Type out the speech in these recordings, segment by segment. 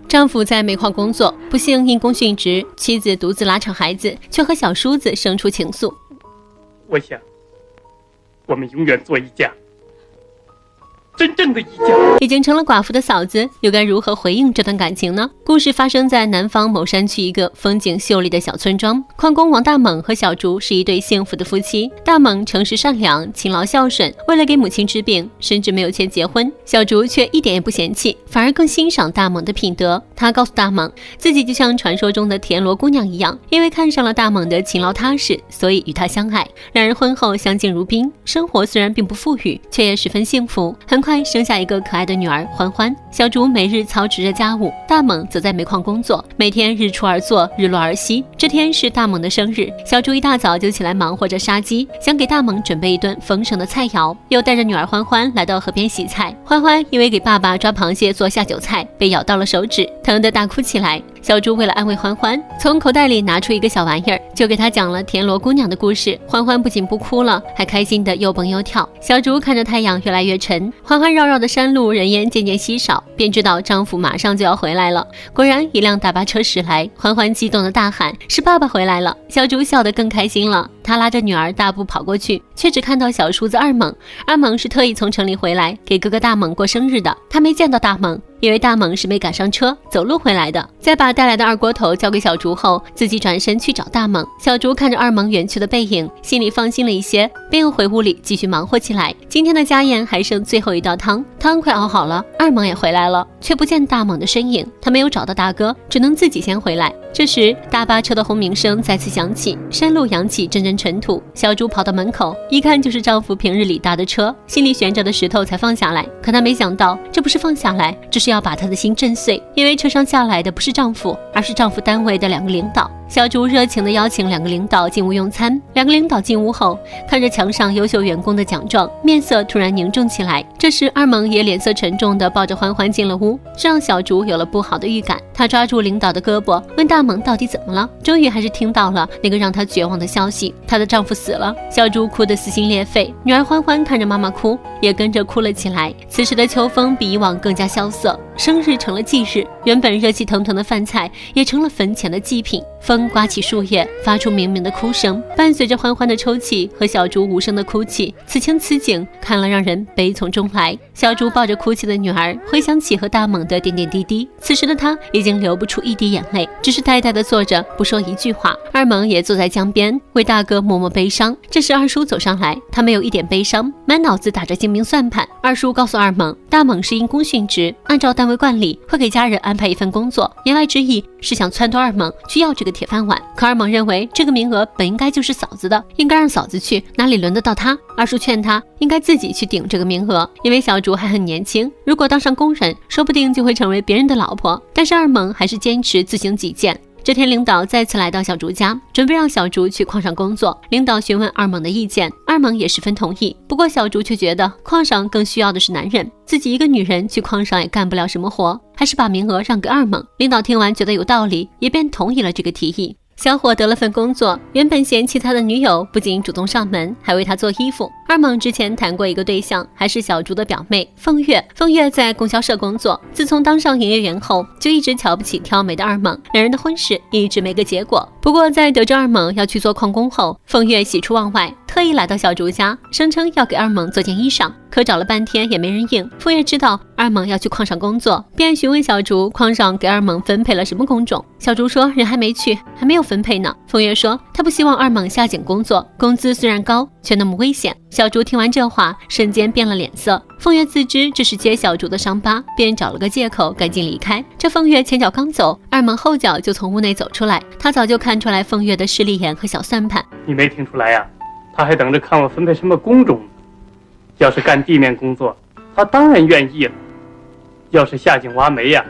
丈夫在煤矿工作，不幸因公殉职，妻子独自拉扯孩子，却和小叔子生出情愫。我想，我们永远做一家，真正的一家。已经成了寡妇的嫂子，又该如何回应这段感情呢？故事发生在南方某山区一个风景秀丽的小村庄。矿工王大猛和小竹是一对幸福的夫妻。大猛诚实善良，勤劳孝顺，为了给母亲治病，甚至没有钱结婚。小竹却一点也不嫌弃，反而更欣赏大猛的品德。他告诉大猛，自己就像传说中的田螺姑娘一样，因为看上了大猛的勤劳踏实，所以与他相爱。两人婚后相敬如宾，生活虽然并不富裕，却也十分幸福。很快生下一个可爱的女儿欢欢。小竹每日操持着家务，大猛则在煤矿工作，每天日出而作，日落而息。这天是大猛的生日，小竹一大早就起来忙活着杀鸡，想给大猛准备一顿丰盛的菜肴，又带着女儿欢欢来到河边洗菜。欢欢因为给爸爸抓螃蟹做下酒菜，被咬到了手指，疼得大哭起来。小竹为了安慰欢欢，从口袋里拿出一个小玩意儿，就给她讲了田螺姑娘的故事。欢欢不仅不哭了，还开心的又蹦又跳。小竹看着太阳越来越沉，欢欢绕绕的山路人烟渐渐稀少，便知道丈夫马上就要回来了。果然一辆大巴车驶来，欢欢激动的大喊，是爸爸回来了。小竹笑得更开心了，她拉着女儿大步跑过去，却只看到小叔子二猛。二猛是特意从城里回来给哥哥大猛过生日的，他没见到大猛，因为大猛是没赶上车，走路回来的。在把带来的二锅头交给小竹后，自己转身去找大猛。小竹看着二猛远去的背影，心里放心了一些，便又回屋里继续忙活起来。今天的家宴还剩最后一道汤，汤快熬好了，二猛也回来了，却不见大猛的身影。他没有找到大哥，只能自己先回来。这时大巴车的轰鸣声再次响起，山路扬起阵阵尘土。小竹跑到门口，一看就是丈夫平日里搭的车，心里悬着的石头才放下来。可她没想到，这不是放下来，这是要把她的心震碎。因为车上下来的不是丈夫，而是丈夫单位的2个领导。小竹热情地邀请2个领导进屋用餐。2个领导进屋后，看着墙上优秀员工的奖状，面色突然凝重起来。这时二猛也脸色沉重地抱着欢欢进了屋，这让小竹有了不好的预感。她抓住领导的胳膊，问大猛到底怎么了。终于还是听到了那个让她绝望的消息，她的丈夫死了。小竹哭得撕心裂肺，女儿欢欢看着妈妈哭，也跟着哭了起来。此时的秋风比以往更加萧瑟，生日成了忌日，原本热气腾腾的饭菜也成了坟前的祭品。风刮起树叶，发出鸣鸣的哭声，伴随着欢欢的抽泣和小竹无声的哭泣。此情此景，看了让人悲从中来。小竹抱着哭泣的女儿，回想起和大猛的点点滴滴。此时的她已经流不出一滴眼泪，只是呆呆地坐着，不说一句话。二猛也坐在江边，为大哥默默悲伤。这时二叔走上来，他没有一点悲伤，满脑子打着精明算盘。二叔告诉二猛，大猛是因公殉职，按照单位惯例会给家人安排一份工作，言外之意是想撺掇二猛去要这个铁饭碗。可二猛认为这个名额本应该就是嫂子的，应该让嫂子去，哪里轮得到他。二叔劝他应该自己去顶这个名额，因为小竹还很年轻，如果当上工人，说不定就会成为别人的老婆。但是二猛还是坚持自行己见。这天领导再次来到小竹家，准备让小竹去矿上工作。领导询问二猛的意见，二猛也十分同意。不过小竹却觉得矿上更需要的是男人，自己一个女人去矿上也干不了什么活，还是把名额让给二猛。领导听完觉得有道理，也便同意了这个提议。小伙得了份工作，原本嫌弃他的女友不仅主动上门，还为他做衣服。二猛之前谈过一个对象，还是小竹的表妹凤月。凤月在供销社工作，自从当上营业员后，就一直瞧不起挑眉的二猛，两人的婚事一直没个结果。不过在得知二猛要去做矿工后，凤月喜出望外，特意来到小竹家，声称要给二猛做件衣裳。可找了半天也没人应。凤月知道二猛要去矿上工作，便询问小竹矿上给二猛分配了什么工种。小竹说人还没去，还没有分配呢。凤月说她不希望二猛下井工作，工资虽然高，却那么危险。小竹听完这话，瞬间变了脸色。凤月自知这是揭小竹的伤疤，便找了个借口赶紧离开。这凤月前脚刚走，二猛后脚就从屋内走出来。他早就看出来凤月的势利眼和小算盘。你没听出来呀？他还等着看我分配什么工种呢。要是干地面工作，他当然愿意了。要是下井挖煤呀，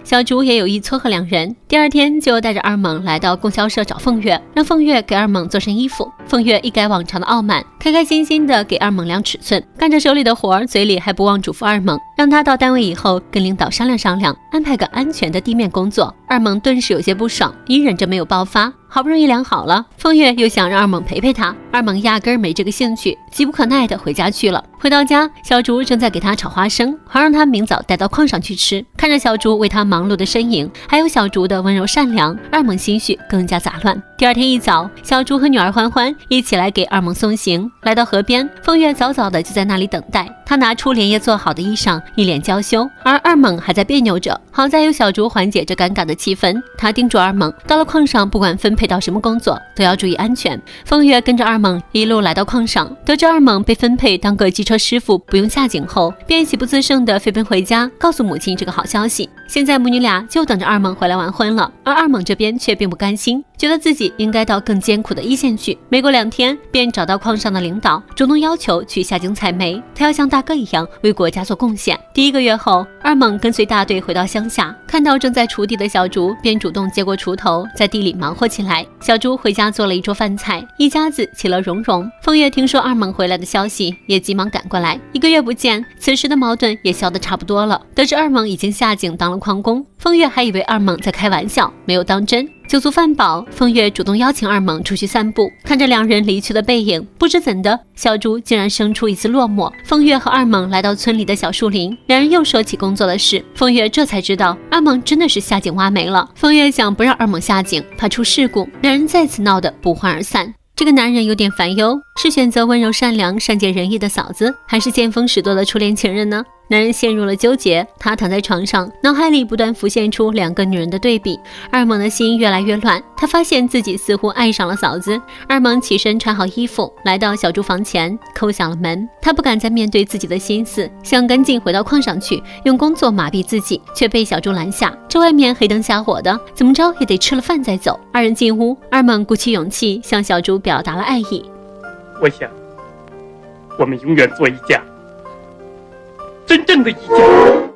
小竹也有意撮合两人，第二天就带着二猛来到供销社找凤月，让凤月给二猛做身衣服。风月一改往常的傲慢，开开心心的给二猛量尺寸，干着手里的活，嘴里还不忘嘱咐二猛，让他到单位以后跟领导商量商量，安排个安全的地面工作。二猛顿时有些不爽，隐忍着没有爆发。好不容易量好了，风月又想让二猛陪陪他，二猛压根儿没这个兴趣，急不可耐的回家去了。回到家，小竹正在给他炒花生，好让他明早带到矿上去吃。看着小竹为他忙碌的身影，还有小竹的温柔善良，二猛心绪更加杂乱。第二天一早，小竹和女儿欢欢一起来给二猛送行。来到河边，风月早早的就在那里等待，他拿出连夜做好的衣裳，一脸娇羞，而二猛还在别扭着。好在有小竹缓解着尴尬的气氛，他叮嘱二猛，到了矿上不管分配到什么工作都要注意安全。风月跟着二猛一路来到矿上，得知二猛被分配当个机车师傅，不用下井后，便喜不自胜地飞奔回家，告诉母亲这个好消息。现在母女俩就等着二猛回来完婚了，而二猛这边却并不甘心，觉得自己应该到更艰苦的一线去。没过2天，便找到矿上的领导，主动要求去下井采煤，他要像大哥一样为国家做贡献。第1个月后，二猛跟随大队回到乡下，看到正在锄地的小竹，便主动接过锄头，在地里忙活起来。小竹回家做了一桌饭菜，一家子其乐融融。风月听说二猛回来的消息，也急忙赶过来。1个月不见，此时的矛盾也消得差不多了。得知二猛已经下井当了矿工，风月还以为二猛在开玩笑，没有当真。酒足饭饱，风月主动邀请二猛出去散步，看着2人离去的背影，不知怎的，小竹竟然生出一丝落寞。风月和二猛来到村里的小树林，2人又说起工作的事，风月这才知道二猛真的是下井挖煤了。风月想不让二猛下井，怕出事故，2人再次闹得不欢而散。这个男人有点烦忧，是选择温柔善良、善解人意的嫂子，还是见风使舵的初恋情人呢？男人陷入了纠结，他躺在床上，脑海里不断浮现出2个女人的对比。二猛的心越来越乱，他发现自己似乎爱上了嫂子。二猛起身穿好衣服，来到小竹房前，叩响了门。他不敢再面对自己的心思，想赶紧回到矿上去，用工作麻痹自己，却被小竹拦下。这外面黑灯瞎火的，怎么着也得吃了饭再走。2人进屋，二猛鼓起勇气向小竹表达了爱意。我想，我们永远做一家，真正的一家。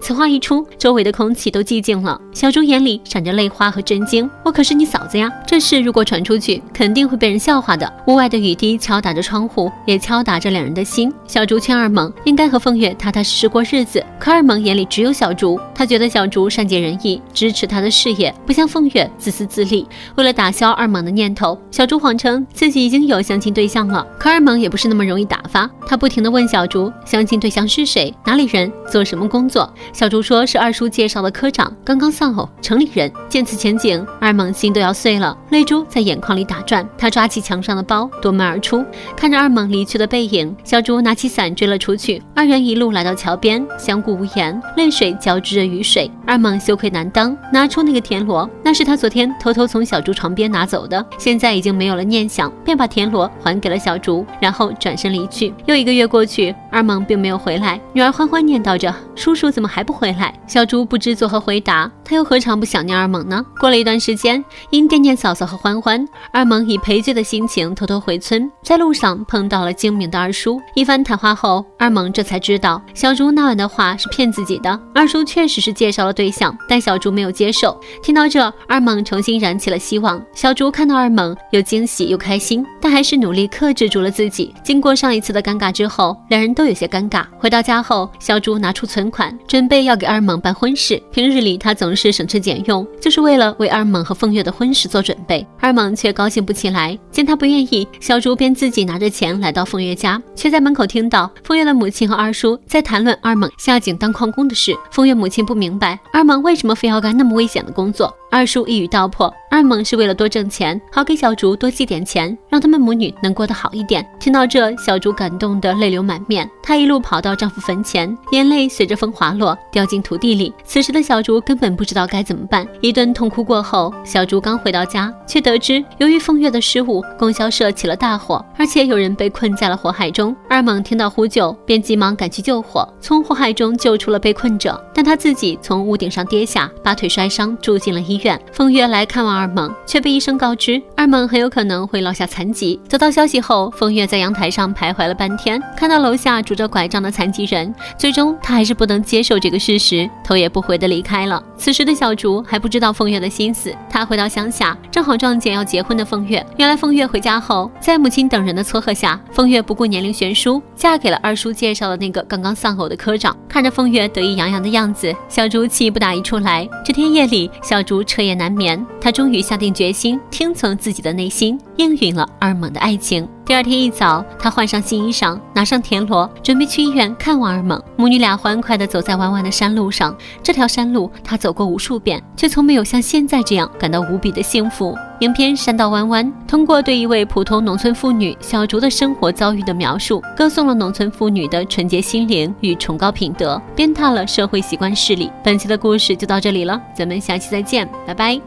此话一出，周围的空气都寂静了。小竹眼里闪着泪花和震惊，我可是你嫂子呀！这事如果传出去，肯定会被人笑话的。屋外的雨滴敲打着窗户，也敲打着2人的心。小竹劝二猛应该和风月踏踏实实过日子，可二猛眼里只有小竹，他觉得小竹善解人意，支持他的事业，不像风月自私自利。为了打消二猛的念头，小竹谎称自己已经有相亲对象了。可二猛也不是那么容易打发，他不停地问小竹相亲对象是谁，哪里人，做什么工作。小竹说是二叔介绍的科长，刚刚丧偶，城里人。见此前景，二猛心都要碎了，泪珠在眼眶里打转。他抓起墙上的包，夺门而出。看着二猛离去的背影，小竹拿起伞追了出去。2人一路来到桥边，相顾无言，泪水交织着雨水。二猛羞愧难当，拿出那个田螺，那是他昨天偷偷从小竹床边拿走的，现在已经没有了念想，便把田螺还给了小竹，然后转身离去。又1个月过去，二猛并没有回来。女儿欢欢念叨着，叔叔怎么还不回来？小竹不知作何回答，他又何尝不想念二猛呢？过了一段时间，因惦念嫂嫂和欢欢，二猛以赔罪的心情偷偷回村，在路上碰到了精明的二叔。一番谈话后，二猛这才知道小竹那晚的话是骗自己的，二叔确实是介绍了对象，但小竹没有接受。听到这，二猛重新燃起了希望。小竹看到二猛又惊喜又开心，但还是努力克制住了自己。经过上一次的尴尬之后，2人都有些尴尬。回到家后，小竹拿出存款，准备要给二猛办婚事。平日里他总是省吃俭用，就是为了为二猛和风月的婚事做准备。二猛却高兴不起来，见他不愿意，小竹便自己拿着钱来到风月家，却在门口听到风月的母亲和二叔在谈论二猛下井当矿工的事。风月母亲不明白二猛为什么非要干那么危险的工作，二叔一语道破，二猛是为了多挣钱，好给小竹多寄点钱，让他们母女能过得好一点。听到这，小竹感动得泪流满面，她一路跑到丈夫坟前，眼泪随着风滑落，掉进土地里。此时的小竹根本不知道该怎么办。一顿痛哭过后，小竹刚回到家，却得知由于风月的失误，供销社起了大火，而且有人被困在了火海中。二猛听到呼救，便急忙赶去救火，从火海中救出了被困者，但他自己从屋顶上跌下，把腿摔伤，住进了医医院，风月来看望二猛，却被医生告知二猛很有可能会落下残疾。得到消息后，风月在阳台上徘徊了半天，看到楼下拄着拐杖的残疾人，最终他还是不能接受这个事实，头也不回地离开了。此时的小竹还不知道风月的心思，他回到乡下，正好撞见要结婚的风月。原来风月回家后，在母亲等人的撮合下，风月不顾年龄悬殊，嫁给了二叔介绍的那个刚刚丧偶的科长。看着风月得意洋洋的样子，小竹气不打一处来。这天夜里，小竹彻夜难眠，她终于下定决心，听从自己的内心，应允了二猛的爱情。第二天一早，她换上新衣裳，拿上田螺，准备去医院看望二猛。母女俩欢快地走在弯弯的山路上，这条山路她走过无数遍，却从没有像现在这样感到无比的幸福。影片山道弯弯，通过对一位普通农村妇女小竹的生活遭遇的描述，歌颂了农村妇女的纯洁心灵与崇高品德，鞭挞了社会习惯势力。本期的故事就到这里了，咱们下期再见，拜拜。